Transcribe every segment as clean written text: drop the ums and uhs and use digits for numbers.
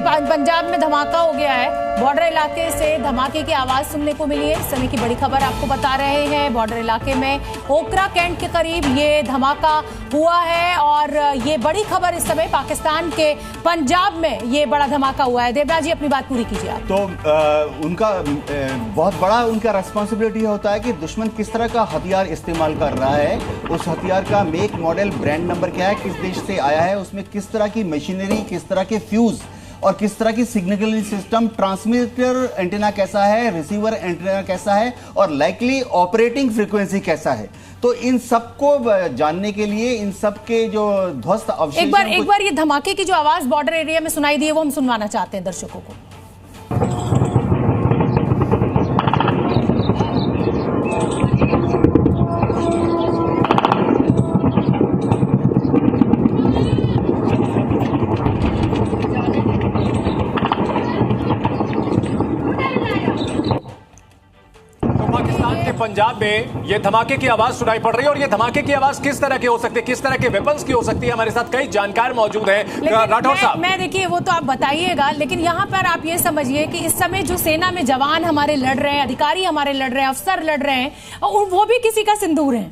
पंजाब में धमाका हो गया है। बॉर्डर इलाके से धमाके की आवाज सुनने को मिली है। इस समय की बड़ी खबर आपको बता रहे हैं। बॉर्डर इलाके में ओकरा कैंट के करीब ये धमाका हुआ है और ये बड़ी खबर इस समय पाकिस्तान के पंजाब में ये बड़ा धमाका हुआ है। देवराज जी अपनी बात पूरी कीजिए आप। तो उनका बहुत बड़ा उनका रेस्पॉन्सिबिलिटी होता है कि दुश्मन किस तरह का हथियार इस्तेमाल कर रहा है, उस हथियार का मेक मॉडल ब्रांड नंबर क्या है, किस देश से आया है, उसमें किस तरह की मशीनरी, किस तरह के फ्यूज और किस तरह की सिग्नलिंग सिस्टम, ट्रांसमीटर एंटीना कैसा है, रिसीवर एंटीना कैसा है और लाइकली ऑपरेटिंग फ्रीक्वेंसी कैसा है। तो इन सबको जानने के लिए इन सब के जो ध्वस्त अवशेष एक बार ये धमाके की जो आवाज बॉर्डर एरिया में सुनाई दी है वो हम सुनवाना चाहते हैं दर्शकों को। पंजाब में ये धमाके की आवाज सुनाई पड़ रही है और ये धमाके की आवाज किस तरह की हो सकती है, किस तरह के वेपन्स की हो सकती है। हमारे साथ कई जानकार मौजूद हैं। राठौर साहब, मैं देखिए वो तो आप बताइएगा, लेकिन यहाँ पर आप ये समझिए कि इस समय जो सेना में जवान हमारे लड़ रहे हैं, अधिकारी हमारे लड़ रहे हैं, अफसर लड़ रहे हैं, वो भी किसी का सिंदूर है,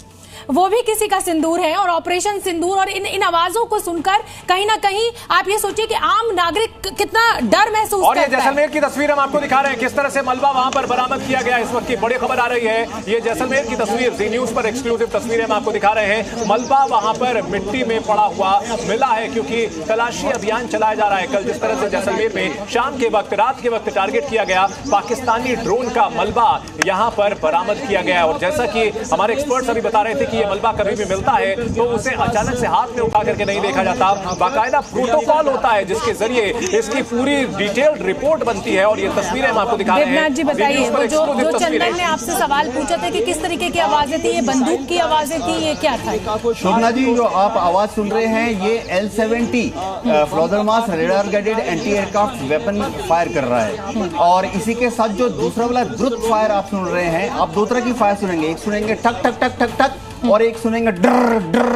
वो भी किसी का सिंदूर है। और ऑपरेशन सिंदूर और इन आवाजों को सुनकर कहीं ना कहीं आप ये सोचिए कि आम नागरिक कितना डर महसूस और ये जैसलमेर की तस्वीर हम आपको दिखा रहे हैं, किस तरह से मलबा वहां पर बरामद किया गया। इस वक्त की बड़ी खबर आ रही है, ये जैसलमेर की तस्वीर, जी न्यूज पर एक्सक्लूसिव तस्वीरें हम आपको दिखा रहे हैं। मलबा वहां पर मिट्टी में पड़ा हुआ मिला है क्योंकि तलाशी अभियान चलाया जा रहा है। कल जिस तरह से जैसलमेर में शाम के वक्त, रात के वक्त टारगेट किया गया, पाकिस्तानी ड्रोन का मलबा यहां पर बरामद किया गया। और जैसा कि हमारे एक्सपर्ट्स अभी बता रहे थे कि ये मलबा कभी भी मिलता है तो उसे अचानक से हाथ में उठा करके नहीं देखा जाता, बाकायदा प्रोटोकॉल होता है जिसके जरिए इसकी पूरी डिटेल्ड रिपोर्ट बनती है। और ये तस्वीरें हम आपको दिखा रहे हैं। देवनाथ जी बताइए, जो चंदन ने आपसे सवाल पूछा था कि किस तरीके की आवाजें थी, ये बंदूक की आवाजें थी, ये क्या था? शोभना जी, जो आप आवाज सुन रहे हैं ये L-70 फ्लोदरमास radar guided anti aircraft weapon fire कर रहा है। और इसी के साथ जो दूसरा वाला द्रुत फायर आप सुन रहे हैं, आप दो तरह की फायर सुनेंगे, एक सुनेंगे ठक ठक ठक ठक ठक और एक सुनेंगे डर डर।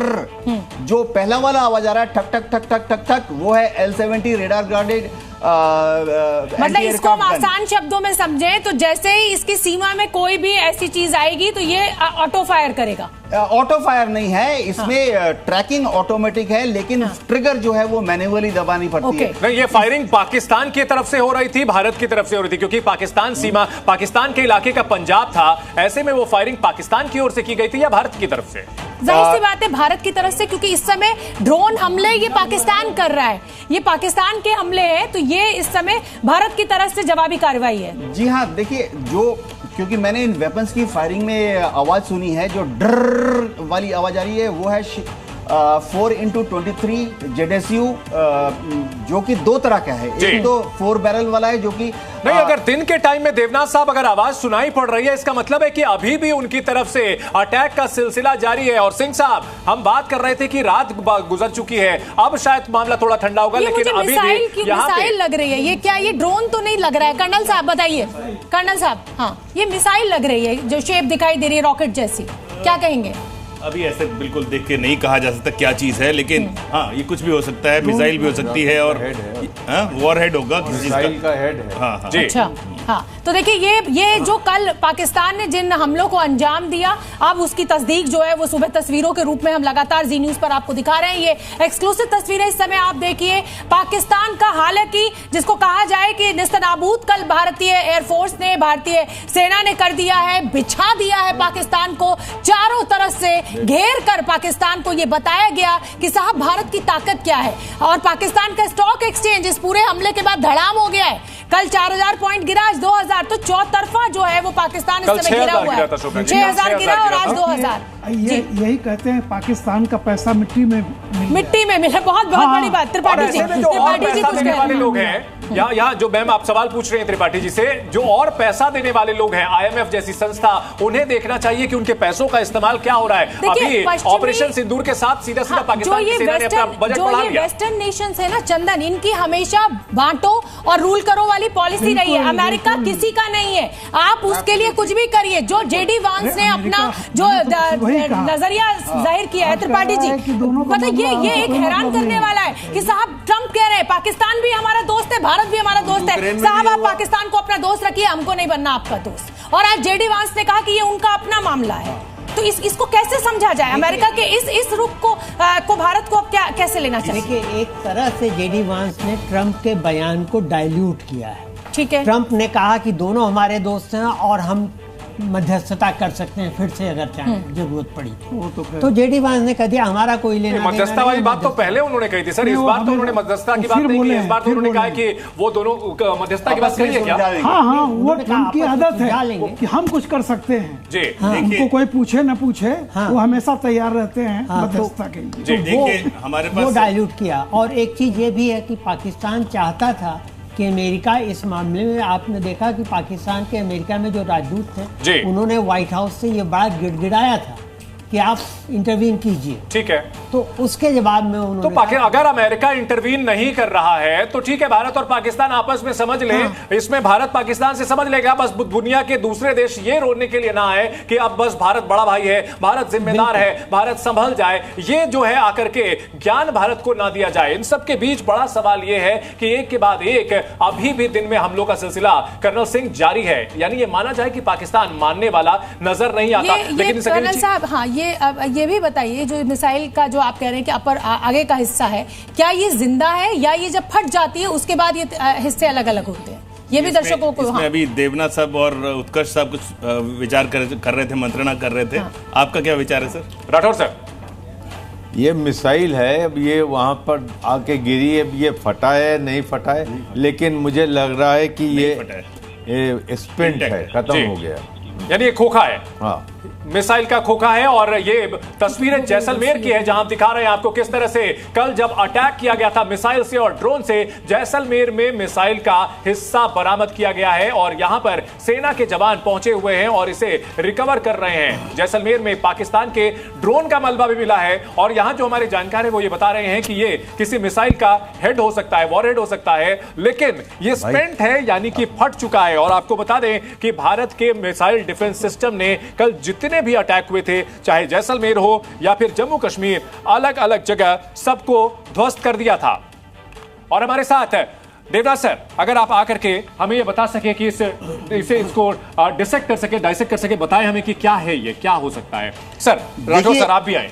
जो पहला वाला आवाज आ रहा है ठक ठक ठक ठक ठक ठक, वो है L-70 रेडार गार्डेड। मतलब इसको हम आसान शब्दों में समझे तो जैसे ही इसकी सीमा में कोई भी ऐसी चीज आएगी तो ये ऑटो फायर करेगा। ऑटो फायर नहीं है इसमें, ट्रैकिंग ऑटोमेटिक है, लेकिन ट्रिगर जो है वो मैन्युअली दबानी पड़ती है। नहीं, ये फायरिंग पाकिस्तान की तरफ से हो रही थी, भारत की तरफ से हो रही थी, क्योंकि पाकिस्तान सीमा, पाकिस्तान के इलाके का पंजाब था। ऐसे में वो फायरिंग पाकिस्तान की ओर से की गई थी या भारत की तरफ से? जाहिर सी बात है भारत की तरफ से, क्योंकि इस समय ड्रोन हमले ये पाकिस्तान कर रहा है, ये पाकिस्तान के हमले हैं, तो ये इस समय भारत की तरफ से जवाबी कार्रवाई है। जी हाँ, देखिए क्योंकि मैंने इन वेपन्स की फायरिंग में आवाज सुनी है, जो डर वाली आवाज आ रही है वो है 4x23 ZSU, जो कि दो तरह का है। एक तो 4 बैरल वाला है जो कि नहीं, अगर दिन के टाइम में देवनाथ साहब अगर आवाज सुनाई पड़ रही है, इसका मतलब है कि अभी भी उनकी तरफ से अटैक का सिलसिला जारी है। और सिंह साहब, हम बात कर रहे थे कि रात गुजर चुकी है, अब शायद मामला थोड़ा ठंडा होगा, लेकिन अभी भी यहाँ पे लग रही है। ये क्या, ये ड्रोन तो नहीं लग रहा है? कर्नल साहब बताइए। कर्नल साहब, हाँ, ये मिसाइल लग रही है, जो शेप दिखाई दे रही है रॉकेट जैसी, क्या कहेंगे? अभी ऐसे बिल्कुल देख के नहीं कहा जा सकता क्या चीज है, लेकिन हाँ, ये कुछ भी हो सकता है, मिसाइल भी हो सकती है और वॉरहेड होगा किसी चीज का हेड है। हाँ, हाँ। अच्छा, हाँ, तो देखिए ये जो कल पाकिस्तान ने जिन हमलों को अंजाम दिया, अब उसकी तस्दीक जो है वो सुबह तस्वीरों के रूप में हम लगातार जी न्यूज पर आपको दिखा रहे हैं। ये एक्सक्लूसिव तस्वीरें इस समय आप देखिए। पाकिस्तान का हालांकि जिसको कहा जाए कि निस्तनाबूद कल भारतीय एयरफोर्स ने, भारतीय सेना ने कर दिया है, बिछा दिया है पाकिस्तान को, चारों तरफ से घेर कर पाकिस्तान को ये बताया गया कि साहब भारत की ताकत क्या है। और पाकिस्तान का स्टॉक एक्सचेंज इस पूरे हमले के बाद धड़ाम हो गया है। कल 4000 पॉइंट गिरा, आज 2000, तो चौतरफा जो है वो पाकिस्तान इस समय गिरा हुआ है। 6000 गिरा और आज 2000। यही कहते हैं पाकिस्तान का पैसा मिट्टी में मिला। बहुत बड़ी बात। त्रिपाठी जी कुछ देने वाले लोग हैं यहाँ जो मैम आप सवाल पूछ रहे हैं त्रिपाठी जी से, जो और पैसा देने वाले लोग हैं, IMF जैसी संस्था, उन्हें देखना चाहिए कि उनके पैसों का इस्तेमाल क्या हो रहा है। अभी ऑपरेशन सिंदूर के साथ सीधा पाकिस्तान की सेना ने अपना बजट बढ़ा दिया। वेस्टर्न नेशंस है ना चंदन, इनकी हमेशा बांटो और रूल करो वाली पॉलिसी रही है। अमेरिका किसी का नहीं है, आप उसके लिए कुछ भी करिए। जो JD वांस ने अपना जो नजरिया जाहिर किया है, त्रिपाठी जी, मतलब ये एक हैरान करने वाला है कि साहब ट्रंप कह रहे हैं पाकिस्तान भी हमारा दोस्त है, भारत भी हमारा दोस्त है। साहब आप पाकिस्तान को अपना दोस्त रखिए, हमको नहीं बनना आपका दोस्त। और आज जेडी वांस ने कहा कि ये उनका अपना मामला है। तो इसको कैसे समझा जाए? अमेरिका के इस रुख को भारत को अब क्या कैसे लेना चाहिए? देखिए, एक तरह से जेडी वांस ने ट्रंप के बयान को डाइल्यूट किया है। ठीक है, ट्रंप ने कहा कि दोनों हमारे दोस्त हैं और हम मध्यस्थता कर सकते हैं फिर से अगर चाहें जरूरत पड़ी तो जेडी वांस ने कह दिया हमारा कोई लेना देना मध्यस्थता वाली बात तो पहले उन्होंने कही थी सर, इस बार तो उन्होंने मध्यस्थता की बात नहीं की, इस बार तो उन्होंने कहा कि वो दोनों मध्यस्थता की बात कही है क्या? हाँ, वो ट्रंप की आदत है कि हम कुछ कर सकते हैं जी। उनको कोई पूछे न पूछे, वो हमेशा तैयार रहते हैं मध्यस्थता के लिए। देखिए हमारे पास वो डाइल्यूट किया। और एक चीज ये भी है कि पाकिस्तान चाहता था कि अमेरिका इस मामले में, आपने देखा कि पाकिस्तान के अमेरिका में जो राजदूत थे उन्होंने व्हाइट हाउस से ये बड़ा गिड़गिड़ाया था कि आप इंटरवीन कीजिए। ठीक है, तो उसके जवाब में उन्होंने तो अगर अमेरिका इंटरवीन नहीं कर रहा है तो ठीक है, भारत और पाकिस्तान आपस में समझ ले। इसमें भारत पाकिस्तान से समझ लेगा, बस दुनिया के दूसरे देश ये रोने के लिए ना आए कि अब बस भारत बड़ा भाई है, भारत जिम्मेदार है, भारत संभल जाए। ये जो है आकर के ज्ञान भारत को ना दिया जाए। इन सब के बीच बड़ा सवाल ये है कि एक के बाद एक अभी भी दिन में हमलों का सिलसिला कर्नल सिंह जारी है। यानी ये माना जाए कि पाकिस्तान मानने वाला नजर नहीं आता। लेकिन कर्नल साहब, हाँ, ये भी बताइए, जो मिसाइल का जो आप कह रहे हैं कि अपर आगे का हिस्सा है, क्या ये जिंदा है या ये जब फट जाती है उसके बाद ये हिस्से अलग अलग होते हैं? ये भी दर्शकों को इसमें अभी देवनाथ साहब और उत्कर्ष साहब कुछ विचार कर रहे थे, मंत्रणा कर रहे थे। आपका क्या विचार है सर? राठौर सर, ये मिसाइल है, अब ये वहां पर आके गिरी, अब ये फटा है नहीं फटा है, लेकिन मुझे लग रहा है कि ये स्पिंट है, खत्म हो गया, यानी ये खोखा है। हाँ, मिसाइल का खोखा है। और ये तस्वीरें जैसलमेर की है, जहां आप दिखा रहे हैं आपको किस तरह से कल जब अटैक किया गया था मिसाइल से और ड्रोन से, जैसलमेर में मिसाइल का हिस्सा बरामद किया गया है और यहां पर सेना के जवान पहुंचे हुए हैं और इसे रिकवर कर रहे हैं। जैसलमेर में पाकिस्तान के ड्रोन का मलबा भी मिला है और यहां जो हमारे जानकार है वो ये बता रहे हैं कि ये किसी मिसाइल का हेड हो सकता है, वॉरहेड हो सकता है, लेकिन ये स्पेंट है, यानी कि फट चुका है। और आपको बता दें कि भारत के मिसाइल डिफेंस सिस्टम ने कल जितने भी अटैक हुए थे, चाहे जैसलमेर हो या फिर जम्मू कश्मीर, अलग अलग जगह सबको ध्वस्त कर दिया था। और हमारे साथ देवराज सर, अगर आप आकर के हमें ये बता सके कि इसको डिसेक्ट कर सके, डाइसेक्ट कर सके, बताएं हमें कि क्या है, ये क्या हो सकता है। सर राठौर सर, आप भी आए,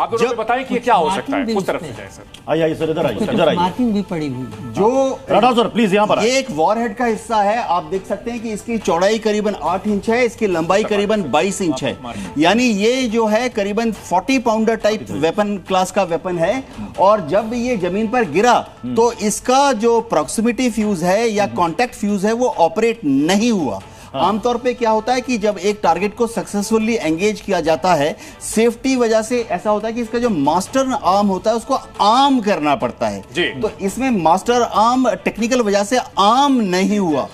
आप दोनों बताएं कि ये क्या हो सकता है। उस तरफ से जाए सर। आइए सर, इधर आइए। मार्किंग भी पड़ी हुई जो राठौर सर प्लीज यहाँ पर, ये एक वॉरहेड का हिस्सा है। आप देख सकते हैं कि इसकी चौड़ाई करीबन 8 इंच है, इसकी लंबाई करीबन 22 इंच है। यानी ये जो है करीबन 40 पाउंडर टाइप वेपन, क्लास का वेपन है। और जब ये जमीन पर गिरा तो इसका जो प्रॉक्सिमिटी फ्यूज है या कॉन्टैक्ट फ्यूज है वो ऑपरेट नहीं हुआ। आमतौर पे क्या होता है कि जब एक टारगेट को सक्सेसफुली एंगेज किया जाता है, सेफ्टी वजह से ऐसा होता है कि इसका जो मास्टर आर्म होता है उसको आर्म करना पड़ता है। तो इसमें मास्टर आर्म टेक्निकल वजह से आर्म नहीं हुआ।